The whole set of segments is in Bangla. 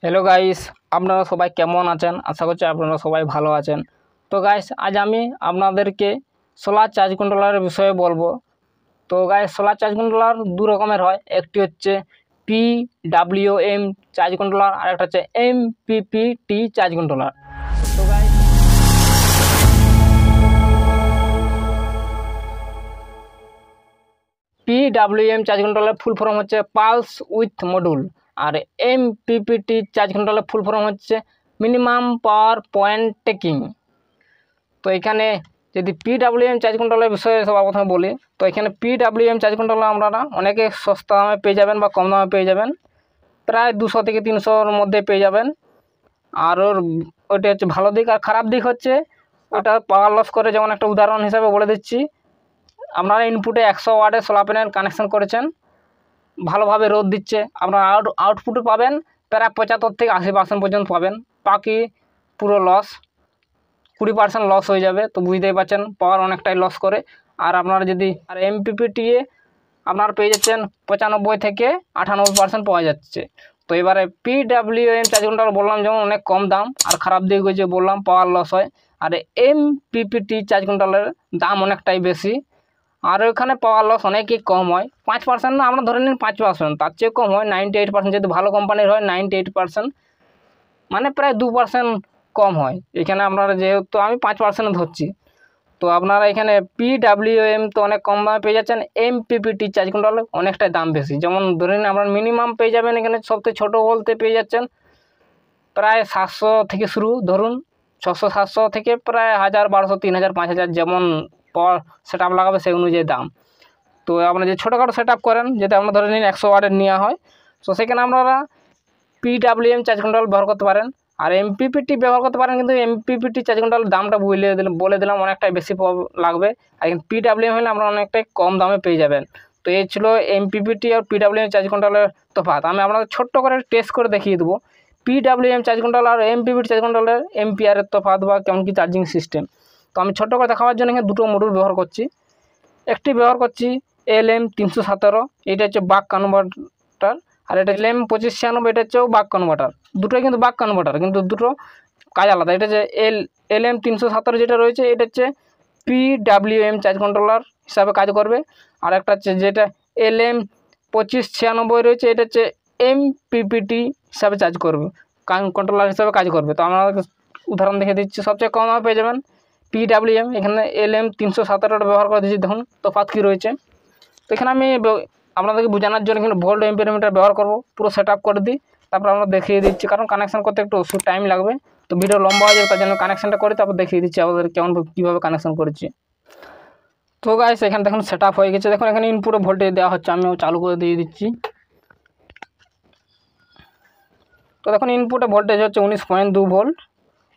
হ্যালো গাইস, আপনারা সবাই কেমন আছেন? আশা করছি আপনারা সবাই ভালো আছেন। তো গাইস, আজ আমি আপনাদেরকে সোলার চার্জ কন্ট্রোলারের বিষয়ে বলবো। তো গাইস, সোলার চার্জ কন্ট্রোলার দু রকমের হয়। একটি হচ্ছে PWM চার্জ কন্ট্রোলার আর একটা হচ্ছে MPPT চার্জ কন্ট্রোলার। তো guys, PWM charge controller full form হচ্ছে পালস উইথ মডুল, আর MPPT charge controller full form হচ্ছে মিনিমাম পাওয়ার পয়েন্ট টেকিং। তো এখানে যদি PWM চার্জ কন্ট্রোলের বিষয়ে সবার প্রথমে বলি, তো এখানে PWM চার্জ কন্ট্রোলার আপনারা অনেকে সস্তা দামে পেয়ে যাবেন বা কম দামে পেয়ে যাবেন, প্রায় 200 থেকে 300-র মধ্যে পেয়ে যাবেন। আর ওইটা হচ্ছে ভালো দিক। আর খারাপ দিক হচ্ছে ওটা পাওয়ার লস করে। যেমন একটা উদাহরণ হিসাবে বলে দিচ্ছি, আপনারা ইনপুটে 100 ওয়াটের সোলার প্যানেল কানেকশন করেছেন, ভালোভাবে রোদ দিচ্ছে, আপনারা আউটপুটে পাবেন প্রায় 75 থেকে 80% পর্যন্ত পাবেন, বাকি পুরো লস, 20% লস হয়ে যাবে। তো বুঝতেই পারছেন পাওয়ার অনেকটাই লস করে। আর আপনারা যদি MPPT আপনারা পেয়ে যাচ্ছেন 95 থেকে 98% পাওয়া যাচ্ছে। তো এবারে PWM চার্জ কন্ট্রোলার বললাম যেমন অনেক কম দাম, আর খারাপ দিক হয়েছে বললাম পাওয়ার লস হয়। আর MPPT চার্জ কন্ট্রোলারের দাম অনেকটাই বেশি, আর ওখানে পাওয়ার লস অনেকই কম হয়। 5% না, আমরা ধরে নিন 5%, তার চেয়ে কম হয় 98%। যদি ভালো কোম্পানির হয় 98%, মানে প্রায় 2% কম হয়। এখানে আপনারা যেহেতু আমি 5% ধরছি, তো আপনারা এখানে PWM তো অনেক কম দামে পেয়ে যাচ্ছেন, MPPT চার্জ কন্ট্রোলার অনেকটাই দাম বেশি। যেমন ধরে নিন আপনারা মিনিমাম পেয়ে যাবেন এখানে সবথেকে ছোটো বলতে পেয়ে যাচ্ছেন প্রায় 700 থেকে শুরু, ধরুন 600-700 থেকে প্রায় 1000, 1200, 3000, 5000, যেমন পাওয়ার সেট আপ লাগাবে সেই অনুযায়ী দাম। তো আপনারা যে ছোটোখাটো সেট আপ করেন, যেটা আপনারা ধরে নিন 100 ওয়াটের নেওয়া হয়, তো সেখানে আপনারা PWM চার্জ কন্ট্রোল ব্যবহার করতে পারেন। আর MPPT ব্যবহার করতে পারেন, কিন্তু MPPT চার্জ কন্ট্রোলের দামটা বলে দিলাম অনেকটাই বেশি লাগবে। আর PWM হলে আমরা অনেকটাই কম দামে পেয়ে যাবেন। তো এই ছিল MPPT আর PWM চার্জ কন্ট্রোলের তফাৎ। আমি আপনাদের ছোট্ট করে টেস্ট করে দেখিয়ে দেবো PWM চার্জ কন্ট্রোল আর MPPT চার্জ কন্ট্রোলের এম্পিয়ারের তফাৎ বা কেমন কি চার্জিং সিস্টেম। তো আমি ছোট্ট করে দেখাবার জন্য এখানে দুটো মডুল ব্যবহার করছি। একটি ব্যবহার করছি LM317, এটা হচ্ছে বাক কনভার্টার। আর এটা LM2596, এটা হচ্ছেও বাক কনভার্টার। দুটোই কিন্তু বাক কনভার্টার, কিন্তু দুটো কাজ আলাদা। এটা যে LM317 যেটা রয়েছে, এটা হচ্ছে PWM চার্জ কন্ট্রোলার হিসাবে কাজ করবে। আর একটা হচ্ছে যেটা LM2596 রয়েছে, এটা হচ্ছে MPPT হিসাবে চার্জ করবে, কন্ট্রোলার হিসাবে কাজ করবে। তো আমরা উদাহরণ দেখে দিচ্ছি। সবচেয়ে কম দামে পেয়ে যাবেন PWM, এখানে LM317 ব্যবহার করে দিচ্ছি। দেখুন তফাৎ কী রয়েছে। তো এখানে আমি আপনাদেরকে বোঝানোর জন্য এখানে ভোল্ট এম্পিয়ার মিটার ব্যবহার করব, পুরো সেট আপ করে দিই, তারপর আমরা দেখিয়ে দিচ্ছি, কারণ কানেকশান করতে একটু টাইম লাগবে। তো ভিডিও লম্বা হয়ে যাবে, তার জন্য কানেকশানটা করে তারপর দেখিয়ে দিচ্ছি আমাদের কীভাবে কানেকশান করেছি। তো গাইস, এখানে দেখুন সেট আপ হয়ে গেছে। দেখুন এখানে ইনপুটে ভোল্টেজ দেওয়া হচ্ছে, আমিও চালু করে দিয়ে দিচ্ছি। তো দেখুন ইনপুটে ভোল্টেজ হচ্ছে 19.2 ভোল্ট,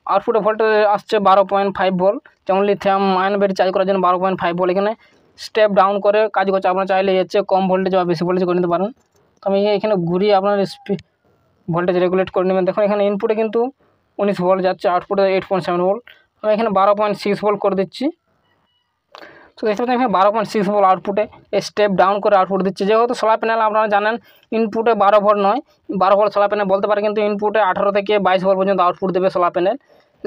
আউটপুটে ভোল্টেজ আসছে 12.5 ভোল্ট। যেমন লিথিয়াম আয়ন ব্যাটারি চার্জ করার জন্য 12.5 ভোল্ট। এখানে স্টেপ ডাউন করে কাজ করছে, আপনারা চাইলে হচ্ছে কম ভোল্টেজ বা বেশি ভোল্টেজ করে নিতে পারেন। তো আমি এখানে ঘুরিয়ে আপনার ভোল্টেজ রেগুলেট করে নেবেন। দেখুন এখানে ইনপুটে কিন্তু 19 ভোল্ট যাচ্ছে, আউটপুটে 8.7 ভোল্ট। আমি এখানে 12.6 ভোল্ট করে দিচ্ছি। তো দেখতে পাচ্ছেন এখানে 12.6 ভোল্ট আউটপুটে স্টেপ ডাউন করে আউটপুট দিচ্ছে। যেহেতু সোলার প্যানেল আপনারা জানেন ইনপুটে 12 ভোল্ট নয়, 12 ভোল্ট সোলার প্যানেল বলতে পারে, কিন্তু ইনপুটে 18 থেকে 22 ভোল্ট পর্যন্ত আউটপুট দেবে সোলার প্যানেল।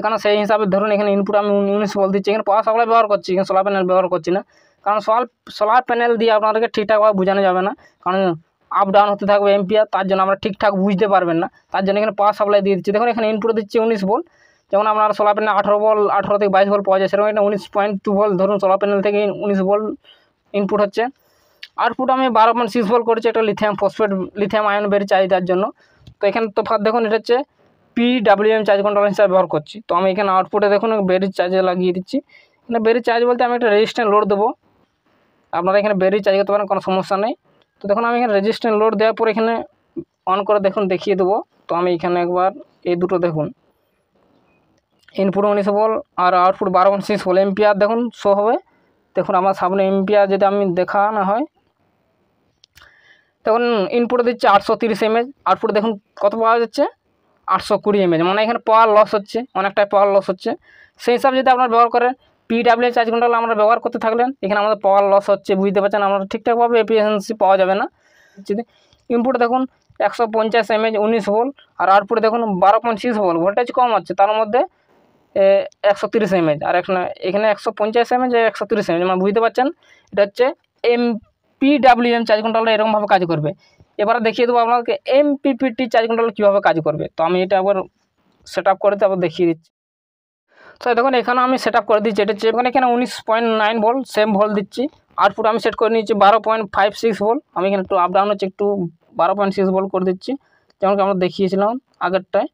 কারণ সেই হিসাবে ধরুন এখানে ইনপুট আমি 19 ভোল্ট দিচ্ছি। এখানে পাওয়ার সাপ্লাই ব্যবহার করছি, এখানে সোলার প্যানেল ব্যবহার করছি না, কারণ সোলার প্যানেল দিয়ে আপনাদেরকে ঠিকঠাকভাবে বোঝানো যাবে না, কারণ আপ ডাউন হতে থাকবে এম্পিয়ার, তার জন্য আমরা ঠিকঠাক বুঝতে পারবেন না। তার জন্য এখানে পাওয়ার সাপ্লাই দিয়ে দিচ্ছি। দেখুন এখানে ইনপুটে দিচ্ছি 19 ভোল্ট। যেমন আপনার সোলার প্যানেল 18 থেকে 22 ভোল্ট পাওয়া যায়, সেরকম এটা 19.2 ভোল্ট ধরুন সোলার প্যানেল থেকে 19 ভোল্ট ইনপুট হচ্ছে। আউটপুট আমি 12.6 ভোল্ট করেছি, একটা লিথিয়াম আয়ন ব্যাটারি চার্জ দেওয়ার জন্য। তো এখানে তফাৎ দেখুন, এটা হচ্ছে PWM চার্জ কন্ট্রোলার হিসাবে ব্যবহার করছি। তো আমি এখানে আউটপুটে দেখুন ব্যাটারি চার্জে লাগিয়ে দিচ্ছি। এখানে ব্যাটারি চার্জ বলতে আমি একটা রেজিস্ট্যান্স লোড দেবো, আপনারা এখানে ব্যাটারি চার্জ করতে পারেন, কোনো সমস্যা নেই। তো দেখুন আমি এখানে রেজিস্ট্যান্স লোড দেওয়ার পর এখানে অন করে দেখুন দেখিয়ে দেবো। তো আমি এখানে একবার এই দুটো দেখুন, ইনপুট 19 ভোল্ট আর আউটপুট 12.6 ভোল্ট এম্পিয়ার দেখুন শো হবে। দেখুন আমার সামনে এম্পিয়ার যদি আমি দেখানো হয়, দেখুন ইনপুটে দিচ্ছে 830 mAh, আউটপুট দেখুন কত পাওয়া যাচ্ছে 820 mAh, মানে এখানে পাওয়ার লস হচ্ছে, অনেকটাই পাওয়ার লস হচ্ছে। সেই হিসাবে যদি আপনারা ব্যবহার করেন PWM চার্জ কন্ট্রোল আমরা ব্যবহার করতে থাকলেন, এখানে আমাদের পাওয়ার লস হচ্ছে, বুঝতে পারছেন, আমরা ঠিকঠাকভাবে এফিসিয়েন্সি পাওয়া যাবে না। যদি ইনপুটে দেখুন 150 mAh 19 ভোল্ট, আর আউটপুটে দেখুন 12.6 ভোল্ট, ভোল্টেজ কম আছে, তার মধ্যে 130 mAh, আর এখানে 150 mAh 130 mAh, মানে বুঝতে পারছেন এটা হচ্ছে MPWM চার্জ কন্ট্রোলার এরকমভাবে কাজ করবে। এবারে দেখিয়ে দেবো আপনাকে MPPT চার্জ কন্ট্রোলার কীভাবে কাজ করবে। তো আমি এটা আবার সেট আপ করে তারপর দেখিয়ে দিচ্ছি। তো দেখুন এখানে আমি সেট আপ করে দিচ্ছি, এটা হচ্ছে এখানে 19.9 ভোল্ট সেম ভোল্ট দিচ্ছি। আউটপুট আমি সেট করে নিচ্ছি 12.56 ভোল্ট, আমি এখানে একটু আপ ডাউন হচ্ছে, একটু 12.6 ভোল্ট করে দিচ্ছি, যেমন আমরা দেখিয়েছিলাম আগেরটায়।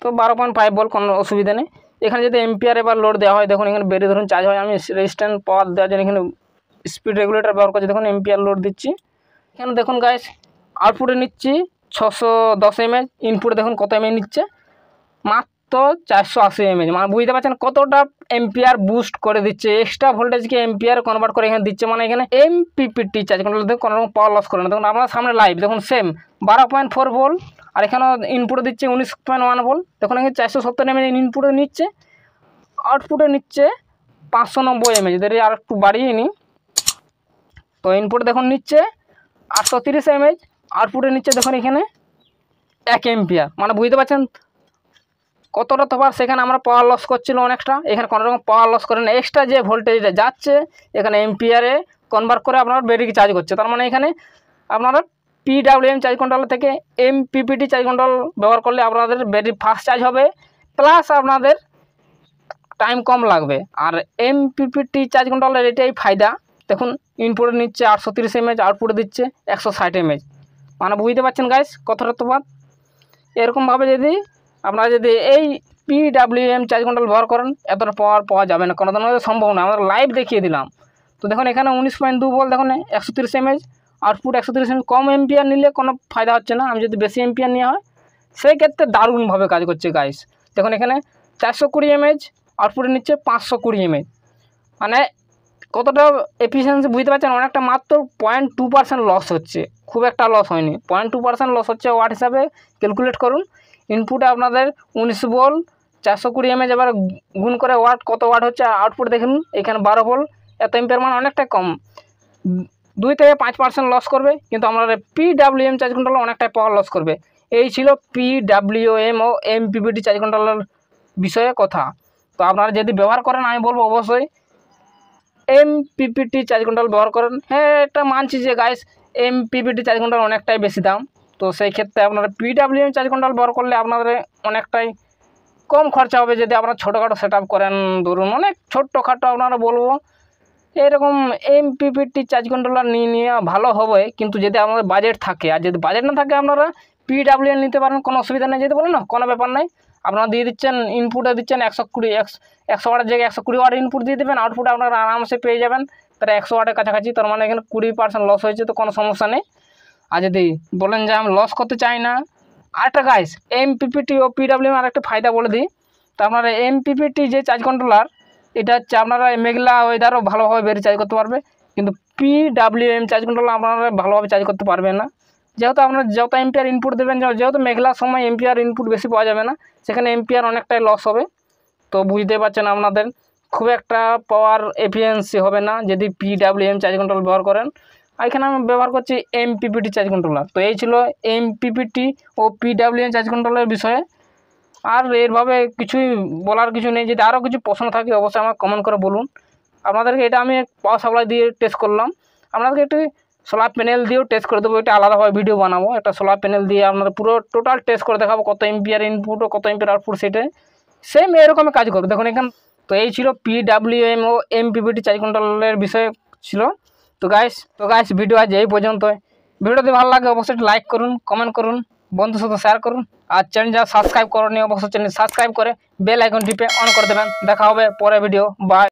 তো 12.5 ভোল্ট, কোনো অসুবিধা নেই। এখানে যদি এম্পিয়ার এবার লোড দেওয়া হয়, দেখুন এখানে বেরিয়ে ধরুন চার্জ হয়, আমি রেজিস্ট্যান্স পাওয়ার দেওয়ার জন্য এখানে স্পিড রেগুলেটর ব্যবহার করছি, দেখুন এম্পিয়ার লোড দিচ্ছি। এখানে দেখুন গাইস আউটপুটে নিচ্ছি 610 mAh, ইনপুটে দেখুন কত mAh নিচ্ছে, মাত্র 480 mAh, মানে বুঝতে পারছেন কতটা এম্পিয়ার বুস্ট করে দিচ্ছে, এক্সট্রা ভোল্টেজকে এম্পিয়ার কনভার্ট করে এখানে দিচ্ছে। মানে এখানে MPPT চার্জ কন্ট্রোলার দেখুন কোনো রকম পাওয়ার লস করে না। দেখুন আপনার সামনে লাইভ দেখুন সেম 12.4 ভোল্ট, আর এখানে ইনপুটে দিচ্ছে 19.1 ভোল্ট, দেখুন এখানে 470 mAh ইনপুটে নিচ্ছে, আউটপুটে নিচ্ছে 590 mAh, যদি আর একটু বাড়িয়ে নিই, তো ইনপুটে দেখুন নিচ্ছে 830 mAh, আউটপুটে নিচ্ছে দেখুন এখানে 1 এম্পিয়ার, মানে বুঝতে পারছেন কতটা তফাৎ। সেখানে আমরা পাওয়ার লস করছিল অনেকটা, এখানে কোনো রকম পাওয়ার লস করে না, এক্সট্রা যে ভোল্টেজটা যাচ্ছে এখানে এম্পিয়ারে কনভার্ট করে আপনার ব্যাটারি চার্জ করছে। তার মানে এখানে আপনারা PWM চার্জ কন্ট্রোলার থেকে MPPT চার্জ কন্ট্রোল ব্যবহার করলে আপনাদের ব্যাটারি ফাস্ট চার্জ হবে, প্লাস আপনাদের টাইম কম লাগবে। আর MPPT চার্জ কন্ট্রোলার এটাই ফায়দা, দেখুন ইনপুটে নিচ্ছে 830 mAh, আউটপুটে দিচ্ছে 160 mAh, মানে বুঝতে পারছেন গাইস কতটা তফাৎ। এরকমভাবে যদি আপনারা যদি এই PWM চার্জ কন্ট্রোল ব্যবহার করেন, এতটা পাওয়ার পাওয়া যাবে না, কোনো ধরনের সম্ভব না, আমরা লাইভ দেখিয়ে দিলাম। তো দেখুন এখানে 19.2 ভোল্ট, দেখুন 130 mAh, আউটপুট 130 mAh, কম এম্পিয়ার নিলে কোনো ফায়দা হচ্ছে না, আমি যদি বেশি এম্পিয়ার নেওয়া হয় সেই ক্ষেত্রে দারুণভাবে কাজ করছে গাইস। দেখুন এখানে 420 mAh, আউটপুটে নিচ্ছে 520 mAh, মানে কতটা এফিসিয়েন্সি বুঝতে পারছেন, অনেকটা, মাত্র 0.2% লস হচ্ছে, খুব একটা লস হয়নি, 0.2% লস হচ্ছে, ওয়াট হিসাবে ক্যালকুলেট করুন। ইনপুটে আপনাদের 19 ভোল্ট 420 mAh, এবার গুণ করে ওয়াট কত ওয়াট হচ্ছে, আউটপুট দেখুন এখানে 12 ভোল্ট, এত এম্পিয়ার, মানে অনেকটাই কম, 2 থেকে 5% লস করবে, কিন্তু আমাদের PWM চার্জ কন্ট্রোলার অনেকটাই পাওয়ার লস করবে। এই ছিল PWM ও MPPT চার্জ কন্ট্রোলার বিষয়ে কথা। তো আপনারা যদি ব্যবহার করেন, আমি বলবো অবশ্যই MPPT চার্জ কন্ট্রোল ব্যবহার করেন। হ্যাঁ, এটা মানছি যে গাইস MPPT চার্জ কন্ট্রোল অনেকটাই বেশি দাম, তো সেই ক্ষেত্রে আপনারা PWM চার্জ কন্ট্রোল ব্যবহার করলে আপনাদের অনেকটাই কম খরচা হবে। যদি আপনারা ছোটোখাটো সেট আপ করেন, ধরুন অনেক ছোট্টখাটো, আপনারা বলবো এরকম MPPT চার্জ কন্ট্রোলার নিয়ে ভালো হবে, কিন্তু যদি আমাদের বাজেট থাকে, আর যদি বাজেট না থাকে আপনারা PWM নিতে পারেন, কোনো অসুবিধা নেই। যদি বলেন না কোনো ব্যাপার নাই, আপনারা দিয়ে দিচ্ছেন ইনপুটে দিচ্ছেন 100 ওয়াটের জায়গায় 120 ওয়াট ইনপুট দিয়ে দেবেন, আউটপুটে আপনারা আরামসে পেয়ে যাবেন তারা 100 ওয়াটের কাছাকাছি। তার মানে এখানে 20% লস হয়েছে, তো কোনো সমস্যা নেই। আর যদি বলেন যে আমি লস করতে চাই না, আরেকটা গাইস MPPT ও PWM আর একটা ফায়দা বলে দিই। তো আপনারা MPPT যে চার্জ কন্ট্রোলার, এটা হচ্ছে আপনারা মেঘলা ওয়েদারও ভালোভাবে ব্যাটারি চার্জ করতে পারবে, কিন্তু PWM চার্জ কন্ট্রোলার আপনারা ভালোভাবে চার্জ করতে পারবেন না, যেহেতু আপনারা যত এম্পিয়ার ইনপুট দেবেন, যেহেতু মেঘলার সময় এম্পিয়ার ইনপুট বেশি পাওয়া যাবে না, সেখানে এম্পিয়ার অনেকটাই লস হবে। তো বুঝতে পারছেন আপনাদের খুব একটা পাওয়ার এফিসিয়েন্সি হবে না যদি PWM চার্জ কন্ট্রোল ব্যবহার করেন। এখানে আমি ব্যবহার করছি MPPT চার্জ কন্ট্রোলার। তো এই ছিল MPPT ও PWM চার্জ কন্ট্রোলের বিষয়ে, আর এরভাবে কিছুই বলার কিছু নেই। যদি আরও কিছু প্রশ্ন থাকে অবশ্যই আমার কমেন্ট করে বলুন। আপনাদেরকে এটা আমি পাওয়ার সাপ্লাই দিয়ে টেস্ট করলাম, আপনাদেরকে একটি সোলার প্যানেল দিয়েও টেস্ট করে দেবো, এটা আলাদাভাবে ভিডিও বানাবো। একটা সোলার প্যানেল দিয়ে আপনারা পুরো টোটাল টেস্ট করে দেখাবো কত এম্পিয়ার ইনপুট ও কত এম্পিয়ার আউটপুট, সেটাই সেম এরকমই কাজ করবে। দেখুন এখানে তো এই ছিল PWM ও MPPT চার্জ কন্ট্রোলের বিষয়ে ছিল। তো গাইস ভিডিও আজ এই পর্যন্ত। ভিডিও যদি ভালো লাগে অবশ্যই লাইক করুন, কমেন্ট করুন, বন্ধুর সাথে শেয়ার করুন, আর চ্যানেল যা সাবস্ক্রাইব করেনি অবশ্যই চ্যানেল সাবস্ক্রাইব করে বেল আইকন টিপে অন করে দেবেন। দেখা হবে পরের ভিডিও, বাই।